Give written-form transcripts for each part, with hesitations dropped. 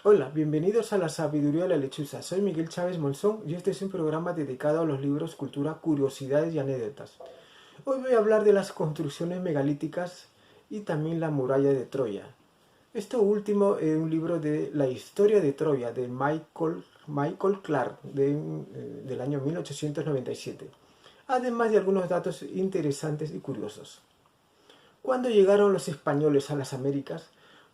Hola, bienvenidos a la Sabiduría de la Lechuza. Soy Miguel Chávez Monzón y este es un programa dedicado a los libros, cultura, curiosidades y anécdotas. Hoy voy a hablar de las construcciones megalíticas y también la muralla de Troya. Esto último es un libro de la historia de Troya de Michael Clark del año 1897, además de algunos datos interesantes y curiosos. Cuando llegaron los españoles a las Américas,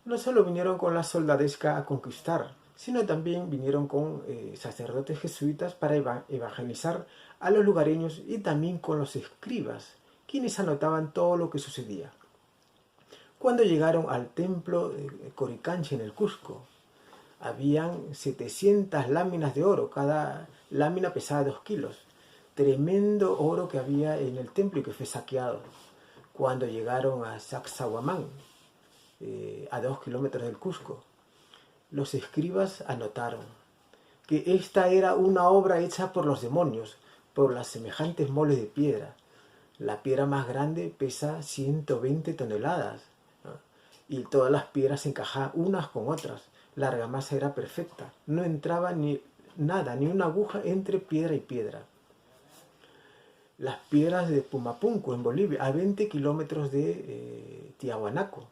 no solo vinieron con la soldadesca a conquistar, sino también vinieron con sacerdotes jesuitas para evangelizar a los lugareños y también con los escribas, quienes anotaban todo lo que sucedía. Cuando llegaron al templo de Coricancha en el Cusco, habían 700 láminas de oro, cada lámina pesaba 2 kilos. Tremendo oro que había en el templo y que fue saqueado. Cuando llegaron a Sacsayhuamán, a 2 kilómetros del Cusco, los escribas anotaron que esta era una obra hecha por los demonios, por las semejantes moles de piedra. La piedra más grande pesa 120 toneladas, ¿no? Y todas las piedras se encajaban unas con otras. La argamasa era perfecta, no entraba ni nada, ni una aguja entre piedra y piedra. Las piedras de Pumapunco, en Bolivia, a 20 kilómetros de Tiahuanaco,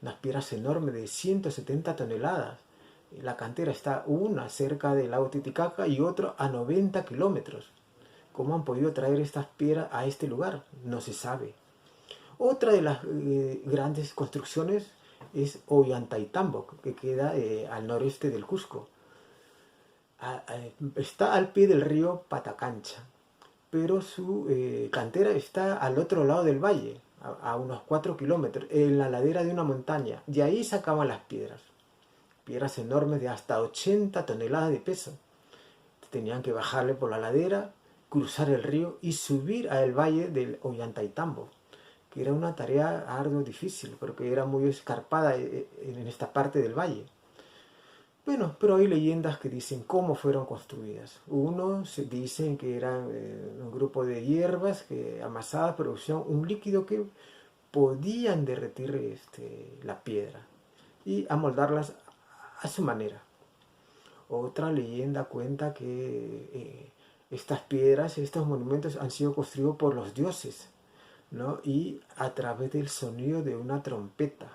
unas piedras enormes de 170 toneladas. La cantera está una cerca del lago Titicaca y otra a 90 kilómetros. ¿Cómo han podido traer estas piedras a este lugar? No se sabe. Otra de las grandes construcciones es Ollantaytambo, que queda al noreste del Cusco. Está al pie del río Patacancha, pero su cantera está al otro lado del valle, a unos 4 kilómetros, en la ladera de una montaña, y ahí sacaban las piedras. Piedras enormes de hasta 80 toneladas de peso. Tenían que bajarle por la ladera, cruzar el río y subir al valle del Ollantaytambo, que era una tarea ardua, difícil, porque era muy escarpada en esta parte del valle. Bueno, pero hay leyendas que dicen cómo fueron construidas. Unos dicen que eran un grupo de hierbas que amasadas producían un líquido que podían derretir la piedra y amoldarlas a su manera. Otra leyenda cuenta que estas piedras, estos monumentos han sido construidos por los dioses, ¿no? Y a través del sonido de una trompeta.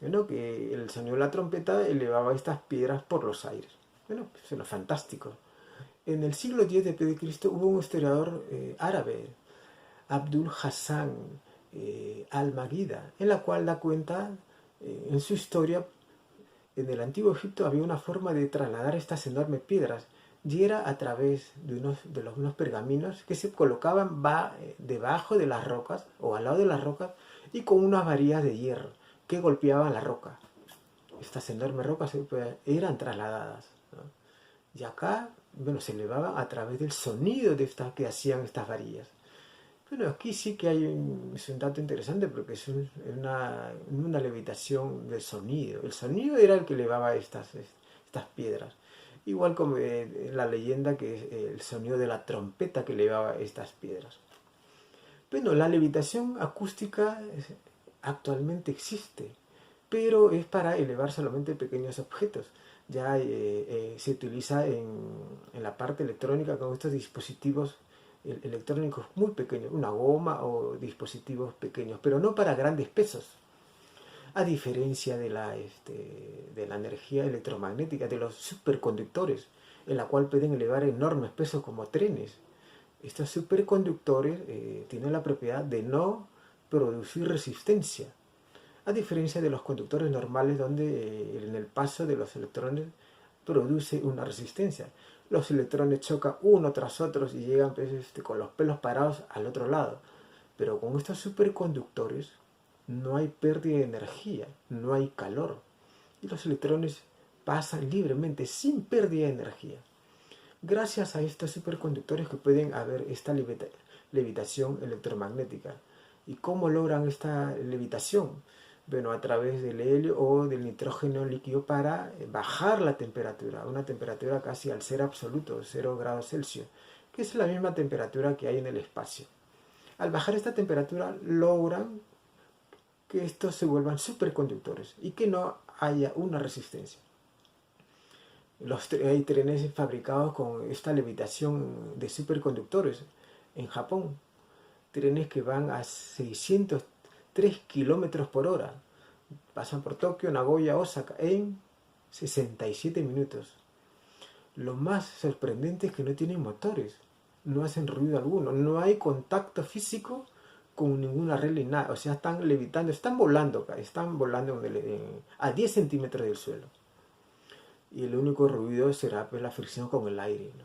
Bueno, que el sonido de la trompeta elevaba estas piedras por los aires. Bueno, pues era fantástico. En el siglo X de Cristo hubo un historiador árabe, Abdul Hassan al-Maghida, en la cual da cuenta en su historia. En el antiguo Egipto había una forma de trasladar estas enormes piedras y era a través de unos pergaminos que se colocaban debajo de las rocas o al lado de las rocas y con unas varillas de hierro que golpeaban la roca. Estas enormes rocas eran trasladadas, ¿no? Y acá, bueno, se elevaban a través del sonido que hacían estas varillas. Bueno, aquí sí que es un dato interesante porque es una levitación del sonido. El sonido era el que elevaba estas piedras. Igual como la leyenda que es el sonido de la trompeta que elevaba estas piedras. Bueno, la levitación acústica actualmente existe, pero es para elevar solamente pequeños objetos. Ya se utiliza en la parte electrónica con estos dispositivos electrónicos muy pequeños, una goma o dispositivos pequeños, pero no para grandes pesos. A diferencia de la energía electromagnética, de los superconductores, en la cual pueden elevar enormes pesos como trenes. Estos superconductores tienen la propiedad de no producir resistencia, a diferencia de los conductores normales donde en el paso de los electrones produce una resistencia. Los electrones chocan uno tras otro y llegan pues, con los pelos parados al otro lado. Pero con estos superconductores no hay pérdida de energía, no hay calor. Y los electrones pasan libremente sin pérdida de energía. Gracias a estos superconductores que pueden haber esta levitación electromagnética. ¿Y cómo logran esta levitación? Bueno, a través del helio o del nitrógeno líquido para bajar la temperatura, a una temperatura casi al cero absoluto, 0 grados Celsius, que es la misma temperatura que hay en el espacio. Al bajar esta temperatura logran que estos se vuelvan superconductores y que no haya una resistencia. Hay trenes fabricados con esta levitación de superconductores en Japón. Trenes que van a 603 kilómetros por hora. Pasan por Tokio, Nagoya, Osaka en 67 minutos. Lo más sorprendente es que no tienen motores, no hacen ruido alguno, no hay contacto físico con ninguna regla ni nada. O sea, están levitando, están volando a 10 centímetros del suelo. Y el único ruido será pues, la fricción con el aire, ¿no?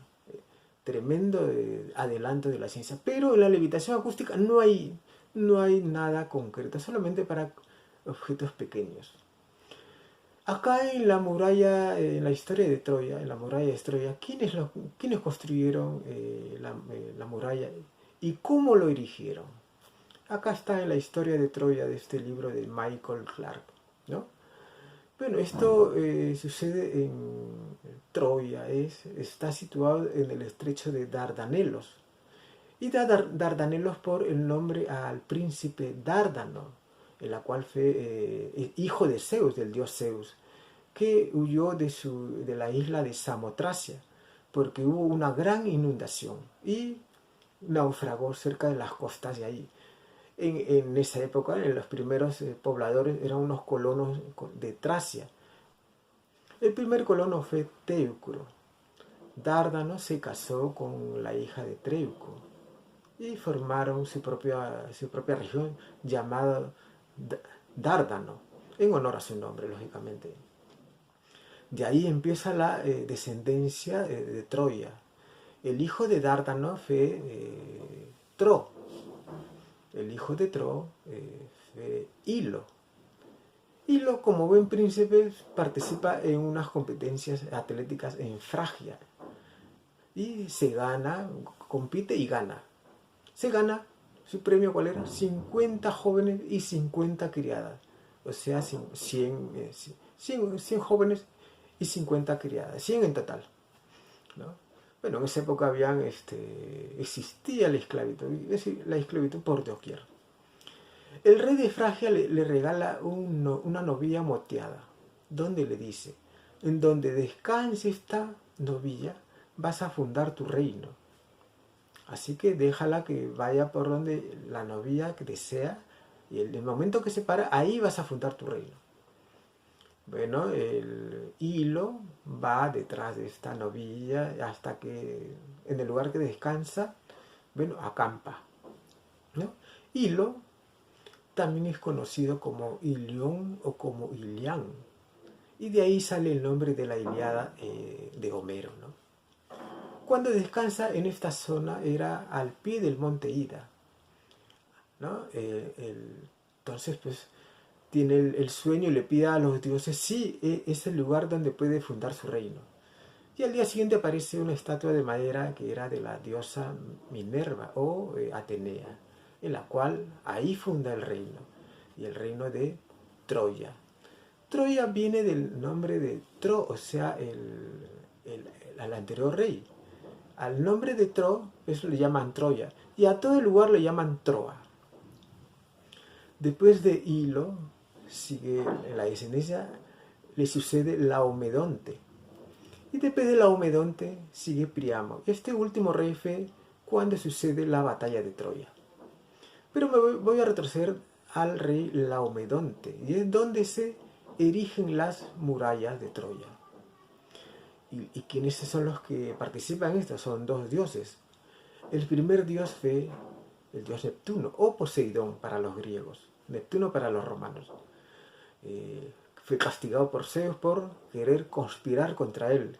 Tremendo adelanto de la ciencia. Pero en la levitación acústica no hay nada concreto, solamente para objetos pequeños. Acá en la muralla, en la historia de Troya, en la muralla de Troya, ¿quiénes construyeron la muralla y cómo lo erigieron? Acá está en la historia de Troya de este libro de Michael Clark, ¿no? Bueno, esto sucede en Troya, está situado en el estrecho de Dardanelos. Y da Dardanelos por el nombre al príncipe Dárdano, en la cual fue hijo de Zeus, del dios Zeus, que huyó de la isla de Samotracia, porque hubo una gran inundación y naufragó cerca de las costas de ahí. En esa época, en los primeros pobladores eran unos colonos de Tracia. El primer colono fue Teucro. Dárdano se casó con la hija de Treuco y formaron su propia región llamada Dárdano, en honor a su nombre, lógicamente. De ahí empieza la descendencia de Troya. El hijo de Dárdano fue Tro. El hijo de Tro fue Hilo. Hilo, como buen príncipe, participa en unas competencias atléticas en Fragia. Y se gana, compite y gana. Se gana, su premio ¿cuál era? 50 jóvenes y 50 criadas. O sea, 100 jóvenes y 50 criadas. 100 en total, ¿no? Bueno, en esa época existía la esclavitud. Es decir, la esclavitud por doquier. El rey de Fragia le regala una novilla moteada, donde le dice, en donde descanse esta novilla, vas a fundar tu reino. Así que déjala que vaya por donde la novia que desea, y el momento que se para, ahí vas a fundar tu reino. Bueno, el hilo va detrás de esta novilla hasta que en el lugar que descansa, bueno, acampa, ¿no? Hilo también es conocido como Ilión o como Ilián, y de ahí sale el nombre de la Ilíada de Homero, ¿no? Cuando descansa en esta zona era al pie del monte Ida, ¿no? Entonces, pues, tiene el sueño y le pide a los dioses, sí, es el lugar donde puede fundar su reino. Y al día siguiente aparece una estatua de madera que era de la diosa Minerva o Atenea, en la cual ahí funda el reino, y el reino de Troya. Troya viene del nombre de Tro, o sea, el anterior rey. Al nombre de Tro, eso le llaman Troya, y a todo el lugar le llaman Troa. Después de Hilo, sigue en la descendencia, le sucede Laomedonte. Y después de Laomedonte sigue Priamo. Este último rey fue cuando sucede la batalla de Troya. Pero me voy a retroceder al rey Laomedonte, y es donde se erigen las murallas de Troya. ¿Y quiénes son los que participan en esto? Son dos dioses. El primer dios fue el dios Neptuno, o Poseidón para los griegos, Neptuno para los romanos. Fue castigado por Zeus por querer conspirar contra él.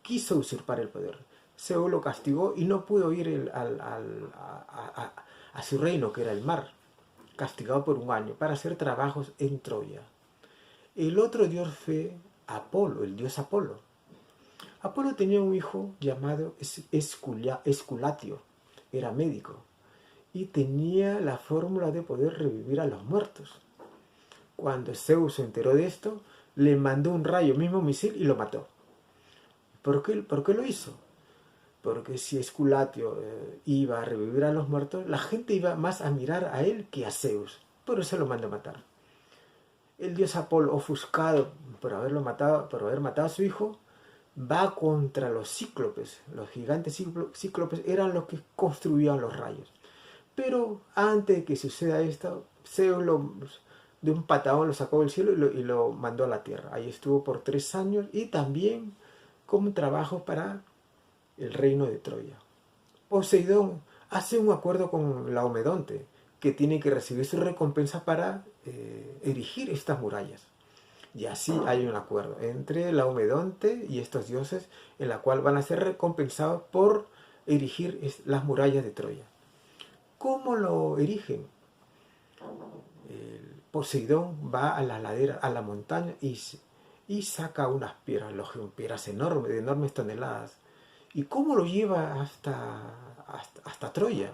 Quiso usurpar el poder. Zeus lo castigó y no pudo ir a su reino, que era el mar, castigado por un año, para hacer trabajos en Troya. El otro dios fue Apolo, el dios Apolo. Apolo tenía un hijo llamado Esculatio, era médico, y tenía la fórmula de poder revivir a los muertos. Cuando Zeus se enteró de esto, le mandó un rayo, mismo misil, y lo mató. ¿Por qué lo hizo? Porque si Esculatio iba a revivir a los muertos, la gente iba más a mirar a él que a Zeus. Por eso lo mandó a matar. El dios Apolo, ofuscado por haber matado a su hijo, va contra los cíclopes. Los gigantes cíclopes eran los que construían los rayos. Pero antes de que suceda esto, Zeus de un patadón lo sacó del cielo y lo mandó a la tierra. Ahí estuvo por 3 años y también como trabajo para el reino de Troya. Poseidón hace un acuerdo con Laomedonte, que tiene que recibir su recompensa para erigir estas murallas. Y así hay un acuerdo entre Laomedonte y estos dioses, en la cual van a ser recompensados por erigir las murallas de Troya. ¿Cómo lo erigen? Poseidón va a la ladera, a la montaña y saca unas piedras enormes, de enormes toneladas. ¿Y cómo lo lleva hasta Troya?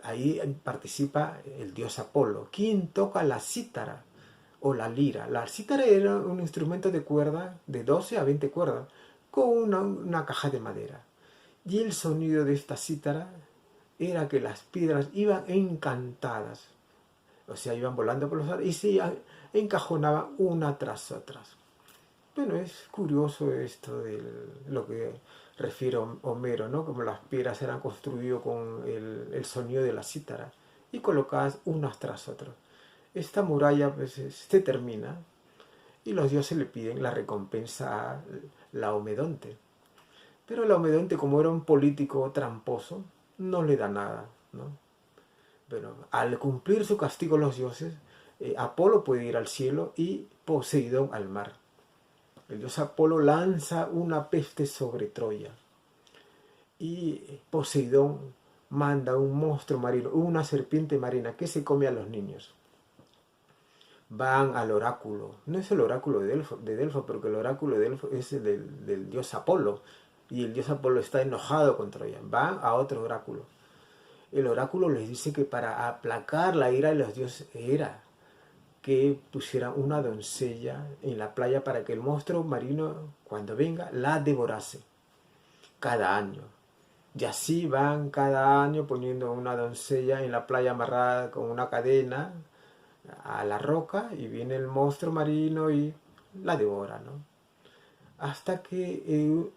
Ahí participa el dios Apolo, quien toca la cítara o la lira. La cítara era un instrumento de cuerda de 12 a 20 cuerdas con una caja de madera. Y el sonido de esta cítara era que las piedras iban encantadas, o sea, iban volando por los aires y se encajonaban una tras otras. Bueno, es curioso esto de lo que refiere Homero, ¿no? Como las piedras eran construidas con el sonido de la cítara y colocadas unas tras otras. Esta muralla pues, se termina y los dioses le piden la recompensa a Laomedonte. Pero Laomedonte, como era un político tramposo, no le da nada, ¿no? Pero al cumplir su castigo los dioses, Apolo puede ir al cielo y Poseidón al mar. El dios Apolo lanza una peste sobre Troya y Poseidón manda un monstruo marino, una serpiente marina que se come a los niños. Van al oráculo, no es el oráculo de Delfo, porque el oráculo de Delfo es el del dios Apolo, y el dios Apolo está enojado con Troya. Van a otro oráculo. El oráculo les dice que para aplacar la ira de los dioses era que pusieran una doncella en la playa para que el monstruo marino, cuando venga, la devorase cada año. Y así van cada año poniendo una doncella en la playa amarrada con una cadena a la roca y viene el monstruo marino y la devora, ¿no? Hasta que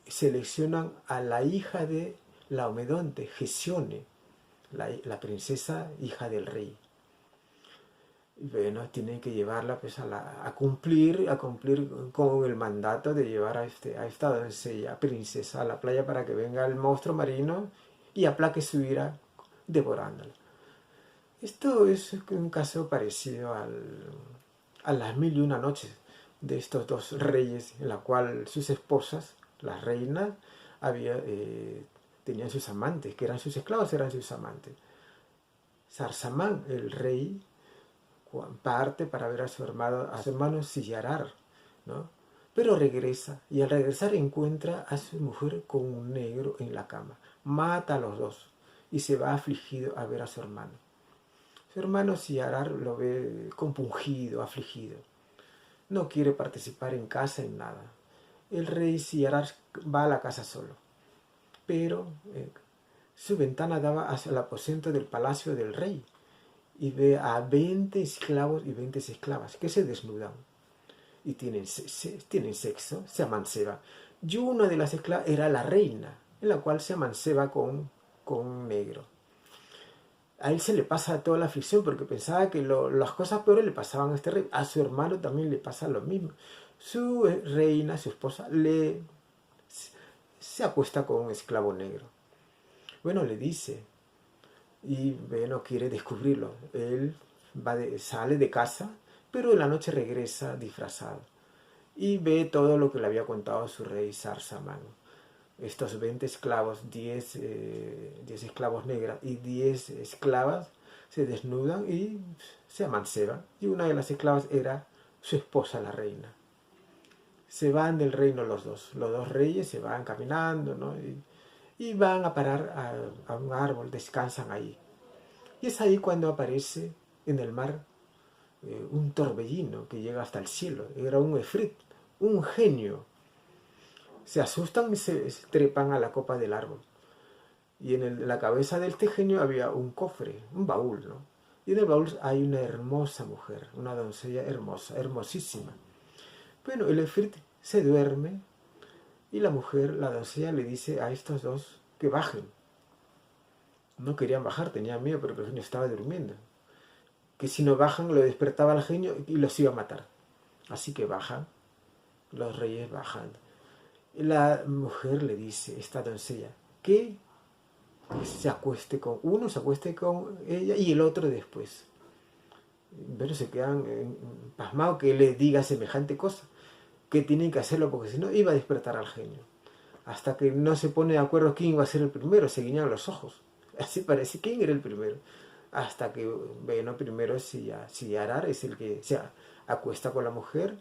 seleccionan a la hija de Laomedonte, Gesione, la princesa hija del rey. Y bueno, tienen que llevarla pues, a cumplir con el mandato de llevar a esta doncella, princesa, a la playa para que venga el monstruo marino y aplaque su ira devorándola. Esto es un caso parecido a las 1001 noches de estos dos reyes, en la cual sus esposas, las reinas, tenían sus amantes, que eran sus esclavos, eran sus amantes. Sarsamán, el rey, parte para ver a su hermano Sillarar, ¿no? Pero regresa, y al regresar encuentra a su mujer con un negro en la cama. Mata a los dos y se va afligido a ver a su hermano. Su hermano Sillarar lo ve compungido, afligido. No quiere participar en casa, en nada. El rey Sillarar va a la casa solo, pero su ventana daba hacia el aposento del palacio del rey y ve a 20 esclavos y 20 esclavas que se desnudan y tienen sexo, se amanceban. Y una de las esclavas era la reina, en la cual se amanceba con un negro. A él se le pasa toda la aflicción porque pensaba que las cosas peores le pasaban a este rey. A su hermano también le pasa lo mismo. Su reina, su esposa, se acuesta con un esclavo negro. Bueno, le dice, y bueno, quiere descubrirlo. Él sale de casa, pero en la noche regresa disfrazado y ve todo lo que le había contado su rey Sarsamán. Estos 20 esclavos, 10 esclavos negras y 10 esclavas se desnudan y se amanceban. Y una de las esclavas era su esposa, la reina. Se van del reino los dos reyes se van caminando, ¿no? Y van a parar a un árbol, descansan ahí. Y es ahí cuando aparece en el mar un torbellino que llega hasta el cielo. Era un efrit, un genio. Se asustan y se trepan a la copa del árbol. Y en la cabeza de este genio había un cofre, un baúl, ¿no? Y en el baúl hay una hermosa mujer, una doncella hermosa, hermosísima. Bueno, el efrit se duerme Y la mujer, la doncella, le dice a estos dos que bajen. No querían bajar, tenían miedo porque el genio estaba durmiendo. Que si no bajan lo despertaba el genio y los iba a matar. Así que bajan, los reyes bajan. Y la mujer le dice, esta doncella, que se acueste con uno, se acueste con ella y el otro después. Pero se quedan pasmados que le diga semejante cosa, que tienen que hacerlo porque si no iba a despertar al genio. Hasta que no se pone de acuerdo quién iba a ser el primero, se guiñan los ojos. Así parece quién era el primero. Hasta que, bueno, primero si Arar es el que se acuesta con la mujer,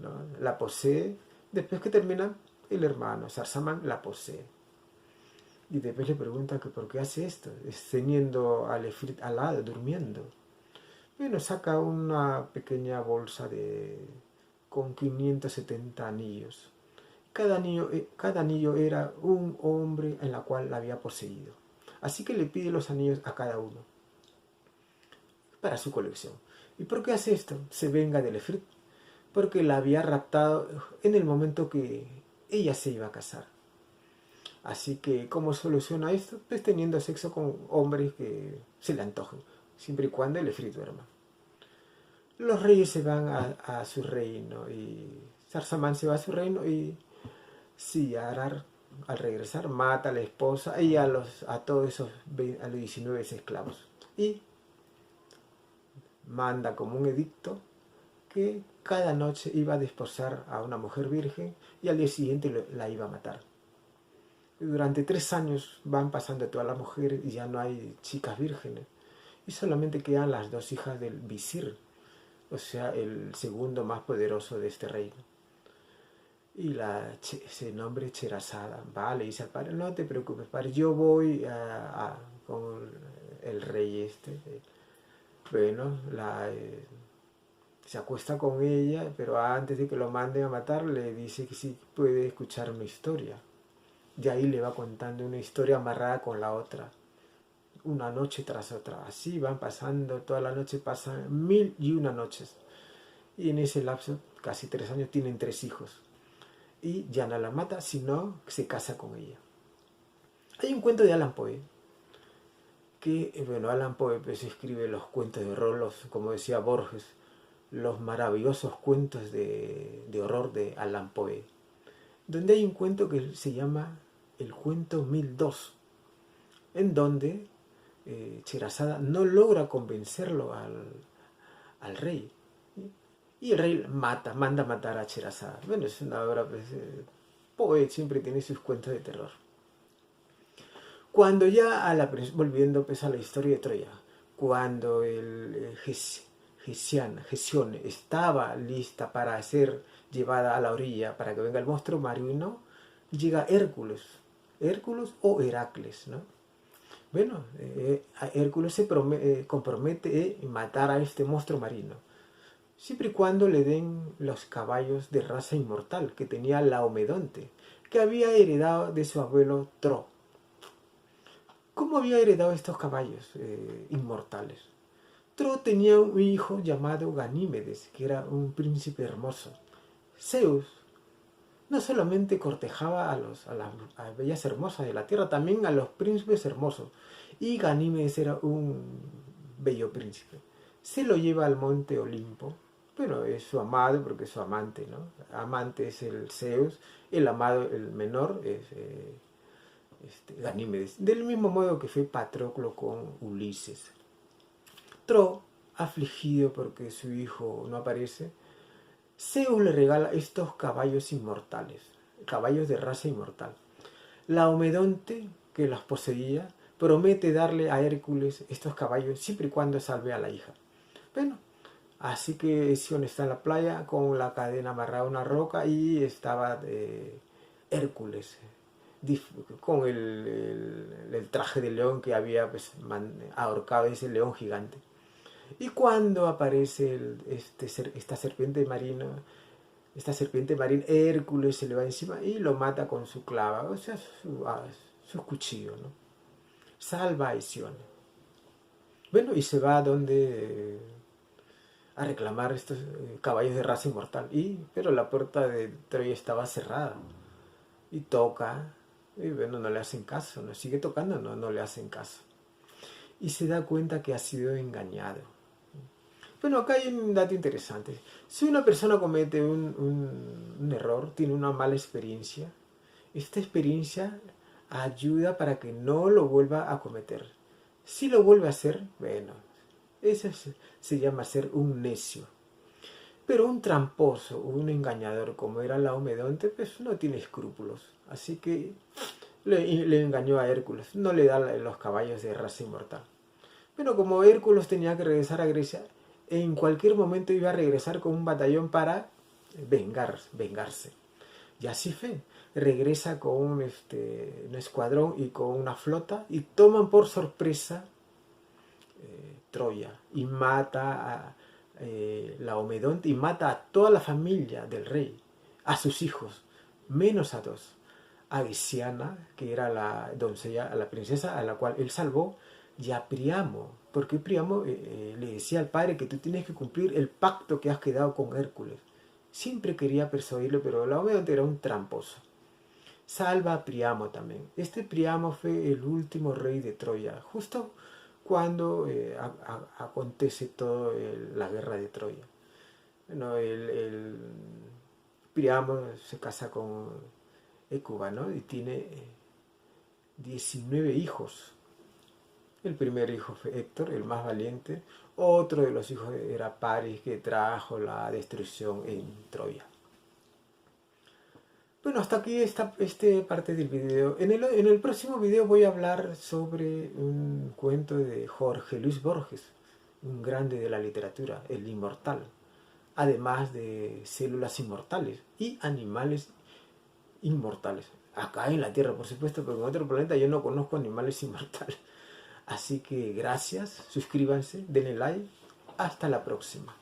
¿no? La posee, después que termina el hermano, Sarsaman la posee. Y después le pregunta que por qué hace esto, teniendo al Efrit al lado, durmiendo. Bueno, saca una pequeña bolsa con 570 anillos. Cada anillo era un hombre en la cual la había poseído. Así que le pide los anillos a cada uno para su colección. ¿Y por qué hace esto? Se venga del Efrit. Porque la había raptado en el momento que ella se iba a casar. Así que, ¿cómo soluciona esto? Pues teniendo sexo con hombres que se le antojen, siempre y cuando el Efrit duerma. Los reyes se van a su reino y Sarsaman se va a su reino y sí, Arar al regresar mata a la esposa y a todos esos a los 19 esclavos. Y manda como un edicto que cada noche iba a desposar a una mujer virgen y al día siguiente la iba a matar. Y durante 3 años van pasando todas las mujeres y ya no hay chicas vírgenes. Y solamente quedan las 2 hijas del visir, o sea, el segundo más poderoso de este reino. Y ese nombre Cherazada va, le dice al padre, no te preocupes, padre, yo voy con el rey este. Bueno, se acuesta con ella, pero antes de que lo manden a matar le dice que sí puede escuchar una historia. De ahí le va contando una historia amarrada con la otra, una noche tras otra. Así van pasando, toda la noche pasan 1001 noches. Y en ese lapso, casi 3 años, tienen 3 hijos. Y ya no la mata, sino que se casa con ella. Hay un cuento de Allan Poe, que, bueno, Allan Poe pues escribe los cuentos de horror, como decía Borges, los maravillosos cuentos de horror de Allan Poe, donde hay un cuento que se llama el cuento 1002, en donde Cherazada no logra convencerlo al rey, y el rey manda a matar a Cherazada. Bueno, es una obra, pues, Poe siempre tiene sus cuentos de terror. Cuando ya volviendo pues a la historia de Troya, cuando el Gesione estaba lista para ser llevada a la orilla para que venga el monstruo marino, llega Hércules o Heracles, ¿no? Bueno, Hércules se compromete a matar a este monstruo marino, siempre y cuando le den los caballos de raza inmortal que tenía Laomedonte, que había heredado de su abuelo Tro. ¿Cómo había heredado estos caballos inmortales? Tro tenía un hijo llamado Ganímedes, que era un príncipe hermoso. Zeus no solamente cortejaba a las bellas hermosas de la tierra, también a los príncipes hermosos. Y Ganímedes era un bello príncipe. Se lo lleva al monte Olimpo. Bueno, es su amado porque es su amante, ¿no? Amante es el Zeus, el amado, el menor, es Ganímedes. Del mismo modo que fue Patroclo con Ulises. Tro, afligido porque su hijo no aparece, Zeus le regala estos caballos inmortales, caballos de raza inmortal. Laomedonte, que los poseía, promete darle a Hércules estos caballos siempre y cuando salve a la hija. Bueno, así que Sion está en la playa con la cadena amarrada a una roca y estaba Hércules con el traje de león que había pues, ahorcado ese león gigante. Y cuando aparece esta serpiente marina, Hércules se le va encima y lo mata con su clava, o sea, su cuchillo, ¿no? Salva a Isión. Bueno, y se va a reclamar estos caballos de raza inmortal. Pero la puerta de Troya estaba cerrada. y toca, y bueno, no le hacen caso, no sigue tocando, no le hacen caso. Y se da cuenta que ha sido engañado. Bueno, acá hay un dato interesante. Si una persona comete un error, tiene una mala experiencia, esta experiencia ayuda para que no lo vuelva a cometer. Si lo vuelve a hacer, bueno, se llama ser un necio. Pero un tramposo o un engañador como era Laomedonte, pues no tiene escrúpulos. Así que le engañó a Hércules, no le da los caballos de raza inmortal. Pero como Hércules tenía que regresar a Grecia, en cualquier momento iba a regresar con un batallón para vengarse. Y así fue. Regresa con un escuadrón y con una flota y toman por sorpresa Troya y mata a Laomedonte y mata a toda la familia del rey, a sus hijos, menos a dos. A Viciana, que era la doncella, la princesa a la cual él salvó, y a Priamo, porque Priamo le decía al padre que tú tienes que cumplir el pacto que has quedado con Hércules. Siempre quería persuadirlo, pero Laomedonte era un tramposo. Salva a Priamo también. Este Priamo fue el último rey de Troya, justo cuando acontece toda la guerra de Troya. Bueno, el Priamo se casa con Hécuba, ¿no? Y tiene 19 hijos. El primer hijo fue Héctor, el más valiente. Otro de los hijos era Paris, que trajo la destrucción en Troya. Bueno, hasta aquí esta parte del video. En el próximo video voy a hablar sobre un cuento de Jorge Luis Borges, un grande de la literatura, el inmortal, además de células inmortales y animales inmortales. Acá en la Tierra, por supuesto, pero en otro planeta yo no conozco animales inmortales. Así que gracias, suscríbanse, denle like, hasta la próxima.